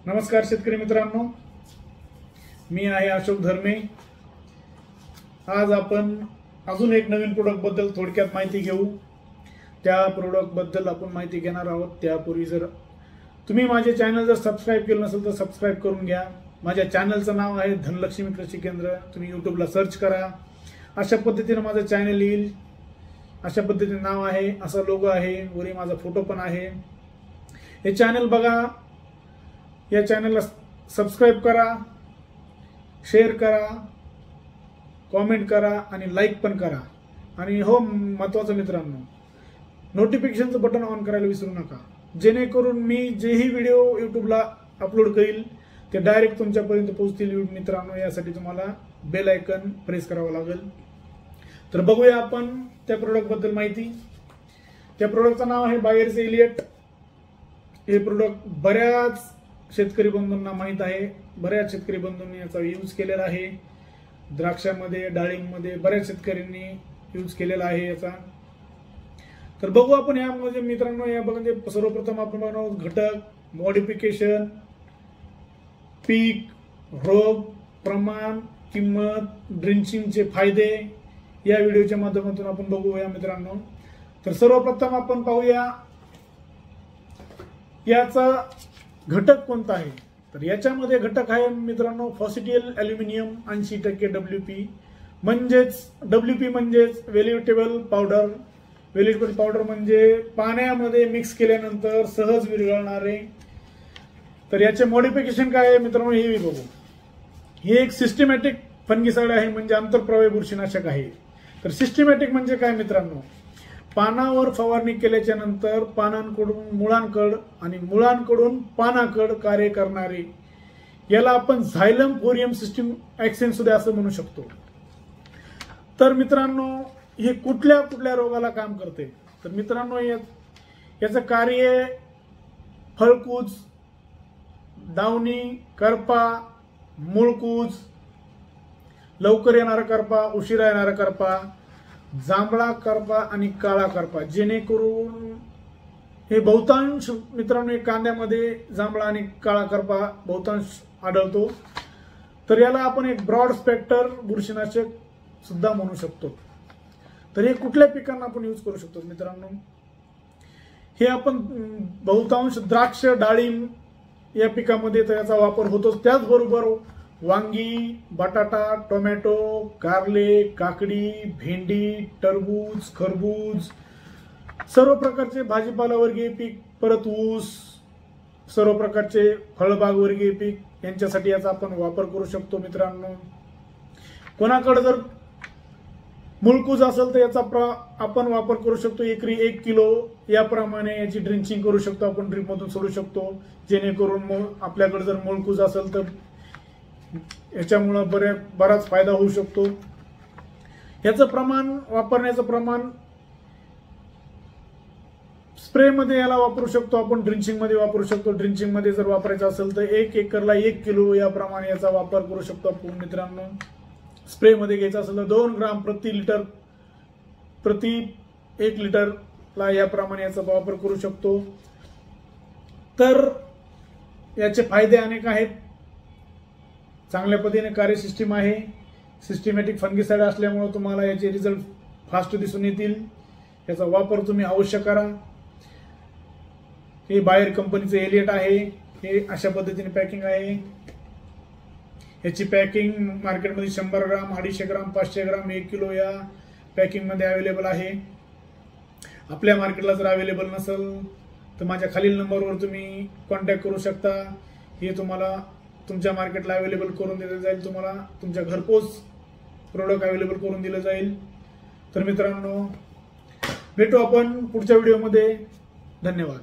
नमस्कार शेतकरी मित्रांनो, मी आहे अशोक धर्मे। आज आपण अजून एक नवीन प्रोडक्ट बद्दल थोडक्यात माहिती घेऊ। त्या प्रोडक्ट बद्दल आपण माहिती घेणार आहोत। त्यापूर्वी जर तुम्ही माझे चॅनल जर सबस्क्राइब केलं नसेल तर सबस्क्राइब करून घ्या। माझ्या चॅनलचं नाव आहे धनलक्ष्मी कृषी केंद्र। तुम्ही यूट्यूबला सर्च करा, अशा पद्धतीने माझं चॅनल येईल। अशा पद्धतीने नाव आहे, असा लोगो आहे, वरी माझा फोटो पण आहे। हे चॅनल बघा, या चॅनलला सबस्क्राइब करा, शेअर करा, कमेंट करा आणि लाईक पण करा। आणि हो, महत्त्वाचं मित्रांनो, नोटिफिकेशनचं बटन ऑन करायला विसरू नका, जेणेकरून मी जेही व्हिडिओ यूट्यूबला अपलोड करील ते डायरेक्ट तुमच्यापर्यंत पोहोचतील मित्रांनो। यासाठी तुम्हाला बेल आयकन प्रेस करावं लागेल। तर बघूया आपण त्या प्रोडक्ट बद्दल माहिती। त्या प्रोडक्टचं नाव आहे बायर्स एलियट। हे प्रोडक्ट बऱ्याच शेतकरी बंधूंना माहित आहे, बऱ्याच शेतकरी बंधूंनी याचा यूज केलेला आहे। द्राक्षामध्ये, डाळिंबमध्ये बऱ्याच शेतकऱ्यांनी यूज केलेला आहे याचा। तर बघू आपण यामध्ये मित्रांनो, या बघा, सर्वप्रथम आपण बनवू घटक, मॉडिफिकेशन, पीक, रोग, प्रमाण, किंमत, ड्रिंचिंगचे फायदे या व्हिडिओच्या माध्यमातून आपण बघूया मित्रांनो। तर सर्वप्रथम आपण पाहूया याचा घटक कोणता आहे। तर याच्यामध्ये घटक आहे मित्रांनो फॉसिटियल ॲल्युमिनियम 80% WP, म्हणजेच WP म्हणजेच व्हेजिटेबल पावडर। व्हेजिटेबल पावडर म्हणजे पाण्यामध्ये मिक्स केल्यानंतर सहज विरघळणारे। तर याचे मॉडिफिकेशन काय आहे मित्रांनो हे बघू। हे एक सिस्टमॅटिक फंगिसाइड आहे, म्हणजे आंतरप्रवाही बुरशीनाशक आहे। तर सिस्टमॅटिक म्हणजे काय मित्रांनो, पानावर फवारणी केल्याच्या नंतर पानांकडून मुळांकड आणि मुळांकडून पानाकड कार्य करणारे याला आपण झायलम फोरियम सिस्टीम ॲक्शन सुद्धा असं म्हणू शकतो। तर मित्रांनो, हे कुठल्या कुठल्या रोगाला काम करते। तर मित्रांनो, याचं कार्य फळकूज, दावणी, करपा, मूळकूज, लवकर येणारा करपा, उशिरा येणारा करपा, जांभळा करपा आणि काळा करपा, जेणेकरून हे बहुतांश मित्रांनो कांद्यामध्ये जांभळा आणि काळा करपा बहुतांश आढळतो। तर याला आपण एक ब्रॉड स्पेक्टर बुरशीनाशक सुद्धा म्हणू शकतो। तर हे कुठल्या पिकांना आपण यूज करू शकतो मित्रांनो, हे आपण बहुतांश द्राक्ष, डाळिंब या पिकामध्ये त्याचा वापर होतो। त्याचबरोबर वांगी, बटाटा, टोमॅटो, कारले, काकडी, भेंडी, टरबूज, खरबूज, सर्व प्रकारचे भाजीपाला वर्गीय पीक, परत ऊस, सर्व प्रकारचे फळबाग वर्गीय पीक यांच्यासाठी याचा आपण वापर करू शकतो मित्रांनो। कोणाकडे जर मूळकूज असेल तर याचा आपण वापर करू शकतो। एकरी 1 किलो याप्रमाणे याची ड्रिंचिंग करू शकतो आपण, ड्रिप मधून सोडू शकतो, जेणेकरून आपल्याकडे जर मूळकूज असेल तर याच्यामुळे बराच फायदा होऊ शकतो। याचं प्रमाण, वापरण्याचं प्रमाण, स्प्रे मध्ये याला वापरू शकतो आपण, ड्रिंचिंग मध्ये वापरू शकतो। ड्रिंचिंग मध्ये जर वापरायचं असेल तर 1 एकरला 1 किलो याप्रमाणे याचा वापर करू शकतो आपण मित्रांनो। स्प्रे मध्ये घ्यायचं असेल तर 2 ग्राम प्रति 1 लिटरला याप्रमाणे याचा वापर करू शकतो। तर याचे फायदे अनेक आहेत। चांगल्या पद्धतीने कार्य सिस्टीम आहे, सिस्टमॅटिक फंगिसाइड असल्यामुळे तुम्हाला याचे रिझल्ट फास्ट दिसून येतील। याचा वापर तुम्ही अवश्य करा। हे बायर कंपनीचे एलियट आहे। हे अशा पद्धतीने पॅकिंग आहे। याची पॅकिंग मार्केटमध्ये 100 ग्राम, 250 ग्राम, 500 ग्राम, 1 किलो या पॅकिंग मध्ये अवेलेबल आहे। आपल्या मार्केटला जर अवेलेबल नसेल तर माझ्या खालील नंबरवर तुम्ही कॉन्टॅक्ट करू शकता। हे तुम्हाला तुमच्या मार्केटला अवेलेबल करून दिलं जाईल, तुम्हाला तुमच्या घरपोच प्रोडक्ट अवेलेबल करून दिलं जाईल। तर मित्रांनो, भेटू आपण पुढच्या व्हिडिओमध्ये। धन्यवाद।